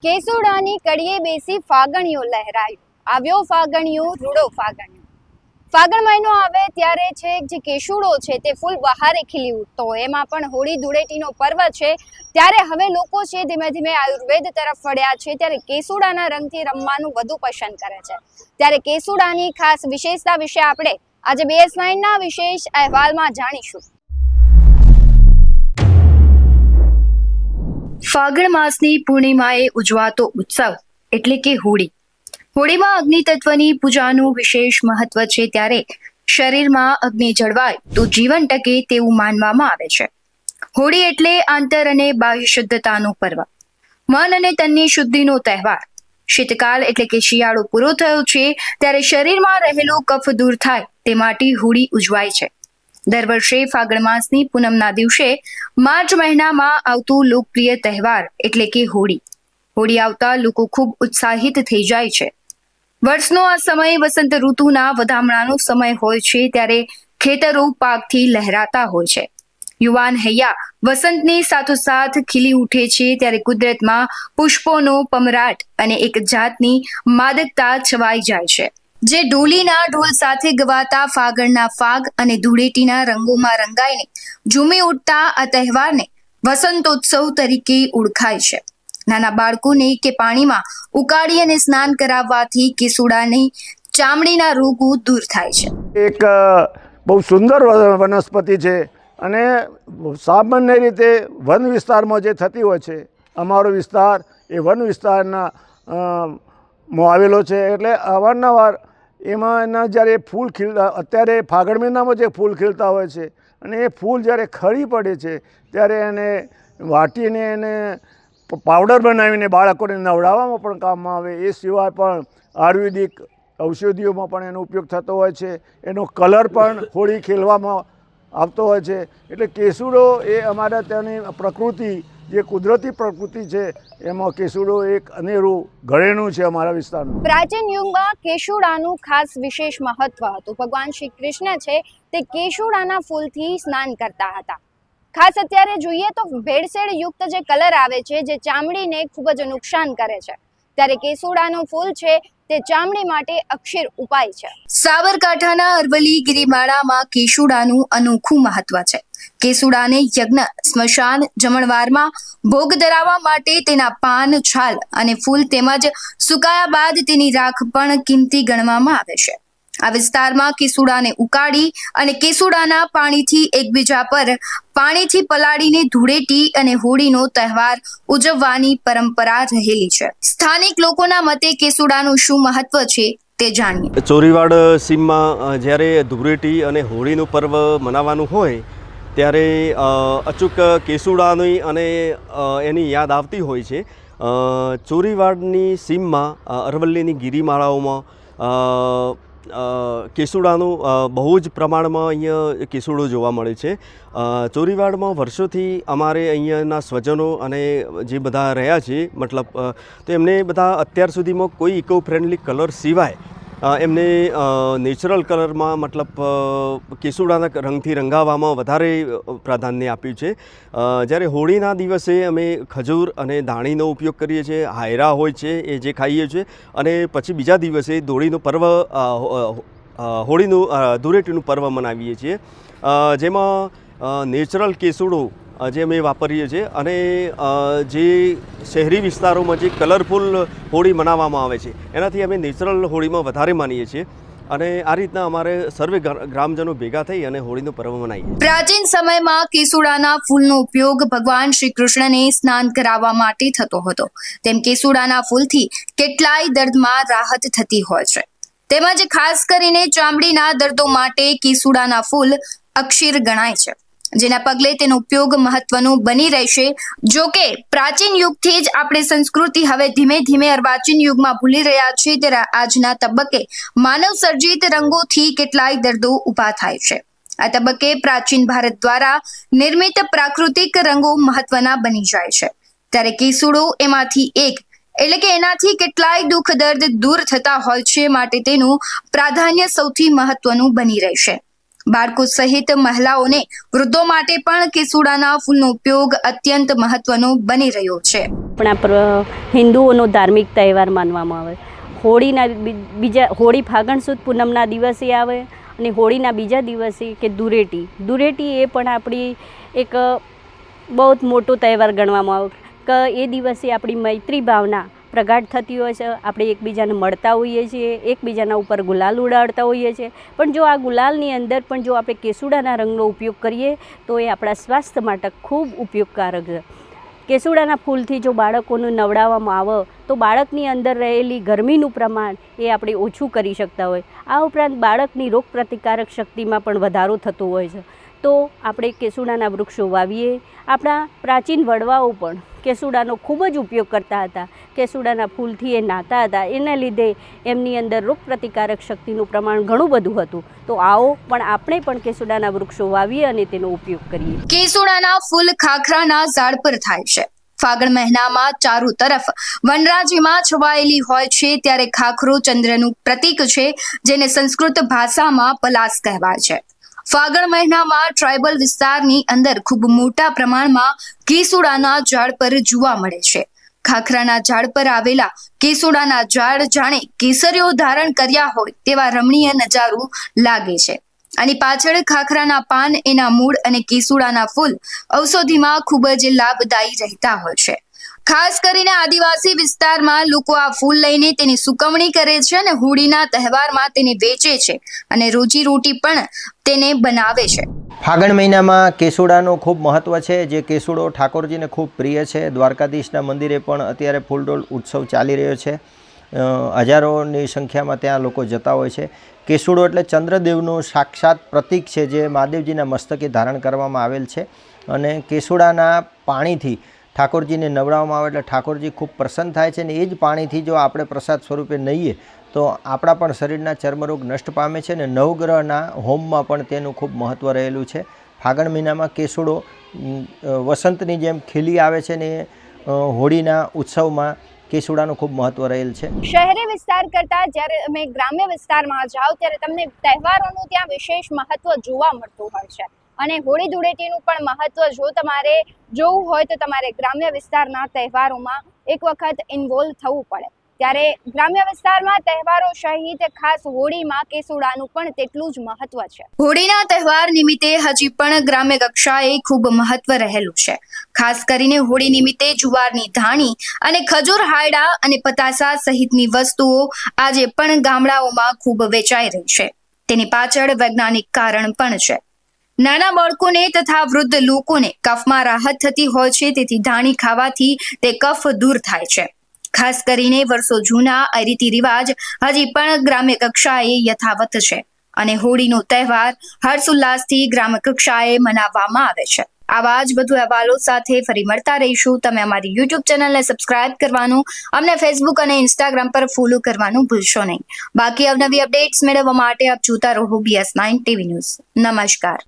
કેસુડાની કડીએ બેસી ફાગણીઓ લહેરાયું. આવ્યો ફાગણીયો રૂડો ફાગણીયો. ફાગણ મહિનો આવે ત્યારે છે જે કેસુડો છે તે ફૂલ બહારે ખીલી ઉઠતો હોય. એમાં પણ હોળી ધૂળેટીનો પર્વ છે ત્યારે હવે લોકો છે ધીમે ધીમે આયુર્વેદ તરફ વળ્યા છે. ત્યારે કેસુડાના રંગથી રમવાનું વધુ પસંદ કરે છે. ત્યારે કેસુડાની ખાસ વિશેષતા વિશે આપણે આજે BS9ના વિશેષ અહેવાલમાં જાણીશું. ફાગણ માસની પૂર્ણિમાએ ઉજવાતો ઉત્સવ એટલે કે હોળી. હોળીમાં અગ્નિ તત્વની પૂજાનું વિશેષ મહત્વ છે. ત્યારે શરીરમાં અગ્નિ જળવાય તો જીવન ટકે તેવું માનવામાં આવે છે. હોળી એટલે આંતર અને બાહ્ય શુદ્ધતાનો પર્વ, મન અને તનની શુદ્ધિનો તહેવાર. શીતકાલ એટલે કે શિયાળો પૂરો થયો છે ત્યારે શરીરમાં રહેલો કફ દૂર થાય તે માટે હોળી ઉજવાય છે. દર વર્ષે ફાગણ માસની પૂનમના દિવસે માર્ચ મહિનામાં આવતું લોકપ્રિય તહેવાર એટલે કે હોળી. હોળી આવતા લોકો ખૂબ ઉત્સાહિત થઈ જાય છે. વર્ષનો આ સમય વસંત ઋતુના વધામણાનો સમય હોય છે ત્યારે ખેતરો પાકથી લહેરાતા હોય છે. યુવાન હૈયા વસંતની સાથોસાથ ખીલી ઉઠે છે ત્યારે કુદરતમાં પુષ્પોનો પમરાટ અને એક જાતની માદકતા છવાઈ જાય છે. જે ઢોલીના ઢોલ સાથે ગવાતા ફાગણના ફાગ અને ધૂળેટીના રંગોમાં રંગાઈને ઝૂમી ઉઠતા આ તહેવારને વસંતોત્સવ તરીકે ઓળખાય છે. નાના બાળકોને કે પાણીમાં ઉકાળી અને સ્નાન કરાવવાથી કેસુડાની ચામડીના રોગો દૂર થાય છે. એક બહુ સુંદર વનસ્પતિ છે અને સામાન્ય રીતે વન વિસ્તારમાં જે થતી હોય છે. અમારો વિસ્તાર એ વન વિસ્તારના આવેલો છે એટલે અવારનવાર એમાં એના જ્યારે ફૂલ ખીલતા, અત્યારે ફાગણ મહિનામાં જે ફૂલ ખીલતા હોય છે અને એ ફૂલ જ્યારે ખરી પડે છે ત્યારે એને વાટીને એને પાવડર બનાવીને બાળકોને નવડાવવામાં પણ કામમાં આવે. એ સિવાય પણ આયુર્વેદિક ઔષધિઓમાં પણ એનો ઉપયોગ થતો હોય છે. એનો કલર પણ હોળી ખેલવામાં આવતો હોય છે. એટલે કેસુડો એ અમારા ત્યાંની પ્રકૃતિ, જે કુદરતી પ્રકૃતિ છે એમાં કેસુડો એક અનેરું ઘરેણું છે અમારા વિસ્તારનું. પ્રાચીન યુગમાં કેસુડાનું ખાસ વિશેષ મહત્વ હતું. ભગવાન શ્રી કૃષ્ણ છે તે કેસુડાના ફૂલથી સ્નાન કરતા હતા. ખાસ અત્યારે જોઈએ તો ભેળસેળ યુક્ત જે કલર આવે છે જે ચામડીને ખૂબ જ નુકસાન કરે છે ત્યારે કેસુડાનું ફૂલ છે તે ચામડી માટે અક્ષીર ઉપાય છે. સાબરકાંઠાના અરવલ્લી ગિરિમાળામાં કેસુડાનું અનોખું મહત્વ છે. કેસુડાને યજ્ઞ, સ્મશાન, જમણવારમાં ભોગ ધરાવવા માટે તેના પાન, છાલ અને ફૂલ તેમજ સુકાયા બાદ તેની રાખ પણ કિંમતી ગણવામાં આવે છે. આ વિસ્તારમાં કેસુડાને ઉકાળી અને કેસુડાના પાણીથી એકબીજા પર પાણીથી પલાળીને ધૂળેટી અને હોળીનો તહેવાર ઉજવવાની પરંપરા રહેલી છે. સ્થાનિક લોકોના મતે કેસુડાનું શું મહત્વ છે તે જાણીએ. ચોરીવાડ સીમમાં જ્યારે ધૂળેટી અને હોળીનું પર્વ મનાવવાનું હોય ત્યારે અચૂક કેસુડાની અને એની યાદ આવતી હોય છે. ચોરીવાડની સીમમાં અરવલ્લીની ગિરિમાળાઓમાં કેસુડાનું બહુ જ પ્રમાણમાં અહીંયા કેસુડો જોવા મળે છે. ચોરીવાડમાં વર્ષોથી અમારે અહીંયાના સ્વજનો અને જે બધા રહ્યા છે મતલબ તો એમને બધા અત્યાર સુધીમાં કોઈ ઇકો ફ્રેન્ડલી કલર સિવાય એમને નેચરલ કલરમાં મતલબ કેસુડાના રંગથી રંગાવવામાં વધારે પ્રાધાન્ય આપ્યું છે. જ્યારે હોળીના દિવસે અમે ખજૂર અને ધાણીનો ઉપયોગ કરીએ છીએ, હાયરા હોય છે એ જે ખાઈએ છીએ અને પછી બીજા દિવસે ધૂળીનું પર્વ, હોળીનું ધૂળેટીનું પર્વ મનાવીએ છીએ. જેમાં નેચરલ કેસુડો જે અમે વાપરીએ છીએ અને જે શહેરી વિસ્તારોમાં જે કલરફુલ હોળી મનાવવામાં આવે છે એનાથી અમે નેચરલ હોળીમાં વધારે માનીએ છીએ અને આ રીતના અમારે સર્વે ગ્રામજનો ભેગા થઈ અને હોળીનો પર્વ મનાવીએ. પ્રાચીન સમયમાં કેસુડાના ફૂલનો ઉપયોગ ભગવાન શ્રી કૃષ્ણને સ્નાન કરાવવા માટે થતો હતો. તેમ કેસુડાના ફૂલથી કેટલાય દર્દમાં રાહત થતી હોય છે. તેમજ ખાસ કરીને ચામડીના દર્દો માટે કેસુડાના ફૂલ અક્ષીર ગણાય છે, જેના પગલે તેનો ઉપયોગ મહત્વનો બની રહેશે. જો કે પ્રાચીન યુગથી જ આપણી સંસ્કૃતિ હવે ધીમે ધીમે અર્વાચીન યુગમાં ભૂલી રહ્યા છે ત્યારે આજના તબક્કે માનવ સર્જિત રંગોથી કેટલાય દર્દો ઊભા થાય છે. આ તબક્કે પ્રાચીન ભારત દ્વારા નિર્મિત પ્રાકૃતિક રંગો મહત્વના બની જાય છે ત્યારે કેસુડો એમાંથી એક એટલે કે એનાથી કેટલાય દુઃખ દર્દ દૂર થતા હોય છે માટે તેનું પ્રાધાન્ય સૌથી મહત્વનું બની રહેશે. બાળકો સહિત મહિલાઓને વૃદ્ધો માટે પણ કેસુડાના ફૂલનો ઉપયોગ અત્યંત મહત્વનો બની રહ્યો છે. આપણા હિન્દુઓનો ધાર્મિક તહેવાર માનવામાં આવે. હોળી ફાગણ સુદ પૂનમના દિવસે આવે અને હોળીના બીજા દિવસે કે ધૂળેટી એ પણ આપણી એક બહુ જ મોટો તહેવાર ગણવામાં આવે કે એ દિવસે આપણી મૈત્રી ભાવના પ્રગાઢ થતી હોય છે. આપણે એકબીજાને મળતા હોઈએ છીએ, એકબીજાના ઉપર ગુલાલ ઉડાડતા હોઈએ છીએ. પણ જો આ ગુલાલની અંદર પણ જો આપણે કેસુડાના રંગનો ઉપયોગ કરીએ તો એ આપણા સ્વાસ્થ્ય માટે ખૂબ ઉપયોગકારક છે. કેસુડાના ફૂલથી જો બાળકોને નવડાવવામાં આવે તો બાળકની અંદર રહેલી ગરમીનું પ્રમાણ એ આપણે ઓછું કરી શકતા હોય. આ ઉપરાંત બાળકની રોગ પ્રતિકારક શક્તિમાં પણ વધારો થતો હોય છે. તો આપણે કેસુડાના વૃક્ષો વાવીએ. આપણા પ્રાચીન વડવાઓ પણ કેસુડાનો ખૂબ જ ઉપયોગ કરતા હતા. કેસુડાના ફૂલથી એ નાતા હતા. એના લીધે એમની અંદર રોગ પ્રતિકારક શક્તિનું પ્રમાણ ઘણું બધું હતું. તો આવો પણ આપણે પણ કેસુડાના વૃક્ષો વાવીએ અને તેનો ઉપયોગ કરીએ. કેસુડાના ફૂલ ખાખરાના ઝાડ પર થાય છે. ફાગણ મહિનામાં ચારો તરફ વનરાજીમાં છવાયેલી હોય છે ત્યારે ખાખરો ચંદ્રનું પ્રતીક છે, જેને સંસ્કૃત ભાષામાં પલાસ કહેવાય છે. ફાગણ મહિનામાં ટ્રાઇબલ વિસ્તારની અંદર ખૂબ મોટા પ્રમાણમાં કેસુડાના ઝાડ પર જોવા મળે છે. ખાખરાના ઝાડ પર આવેલા કેસુડાના ઝાડ જાણે કેસરીઓ ધારણ કર્યા હોય તેવા રમણીય નજારો લાગે છે. આની પાછળ ખાખરાના પાન, એના મૂળ અને કેસુડાના ફૂલ ઔષધિમાં ખૂબ જ લાભદાયી રહેતા હોય છે. ખાસ કરીને આદિવાસી વિસ્તારમાં લોકો આ ફૂલ લઈને તેની સુકવણી કરે છે અને હોળીના તહેવારમાં તેને વેચે છે અને રોજીરોટી પણ તેને બનાવે છે. ફાગણ મહિનામાં કેસુડાનું ખૂબ મહત્ત્વ છે. જે કેસુડો ઠાકોરજીને ખૂબ પ્રિય છે. દ્વારકાધીશના મંદિરે પણ અત્યારે ફૂલડોલ ઉત્સવ ચાલી રહ્યો છે. હજારોની સંખ્યામાં ત્યાં લોકો જતા હોય છે. કેસુડો એટલે ચંદ્રદેવનું સાક્ષાત પ્રતીક છે, જે મહાદેવજીના મસ્તકે ધારણ કરવામાં આવેલ છે. અને કેસુડાના પાણીથી ઠાકોરજીને નવડાવવામાં આવે એટલે ઠાકોરજી ખૂબ પ્રસન્ન થાય છે. અને એ જ પાણીથી જો આપણે પ્રસાદ સ્વરૂપે નહીએ તો આપણા પણ શરીરના ચર્મરોગ નષ્ટ પામે છે. અને નવગ્રહના હોમમાં પણ તેનું ખૂબ મહત્ત્વ રહેલું છે. ફાગણ મહિનામાં કેસુડો વસંતની જેમ ખીલી આવે છે ને હોળીના ઉત્સવમાં કેસુડાનું ખૂબ મહત્ત્વ રહેલ છે. શહેરી વિસ્તાર કરતાં જ્યારે તમે ગ્રામ્ય વિસ્તારમાં જાઓ ત્યારે તમને તહેવારોનું ત્યાં વિશેષ મહત્વ જોવા મળતું હોય છે. અને હોળી ધૂળેટીનું પણ મહત્વ જો તમારે જોવું હોય તો તમારે ગ્રામ્ય વિસ્તારના તહેવારોમાં એક વખત ઇન્વોલ્વ થવું પડે. ત્યારે ગ્રામ્ય વિસ્તારમાં તહેવારો સહિત ખાસ હોળીમાં કેસુડાનું પણ તેટલું જ મહત્વ છે. હોળીના તહેવાર નિમિત્તે હજી પણ ગ્રામ્ય કક્ષાએ ખૂબ મહત્વ રહેલું છે. ખાસ કરીને હોળી નિમિત્તે જુવારની ધાણી અને ખજૂર હાયડા અને પતાસા સહિતની વસ્તુઓ આજે પણ ગામડાઓમાં ખૂબ વેચાઈ રહી છે. તેની પાછળ વૈજ્ઞાનિક કારણ પણ છે. નાના બાળકોને તથા વૃદ્ધ લોકોને કફમાં રાહત થતી હોય છે, તેથી ધાણી ખાવાથી તે કફ દૂર થાય છે. ખાસ કરીને વર્ષો જૂના આ રીતિ રિવાજ હજી પણ ગ્રામ્ય કક્ષાએ યથાવત છે અને હોળીનો તહેવાર હર્ષોલ્લાસથી ગ્રામ્ય કક્ષાએ મનાવવામાં આવે છે. આવા જ વધુ અહેવાલો સાથે ફરી મળતા રહીશું. તમે અમારી યુટ્યુબ ચેનલને સબસ્ક્રાઇબ કરવાનું, અમને ફેસબુક અને ઇન્સ્ટાગ્રામ પર ફોલો કરવાનું ભૂલશો નહીં. બાકી અવનવી અપડેટ્સ મેળવવા માટે આપ જોતા રહો BS9 TV ન્યૂઝ. નમસ્કાર.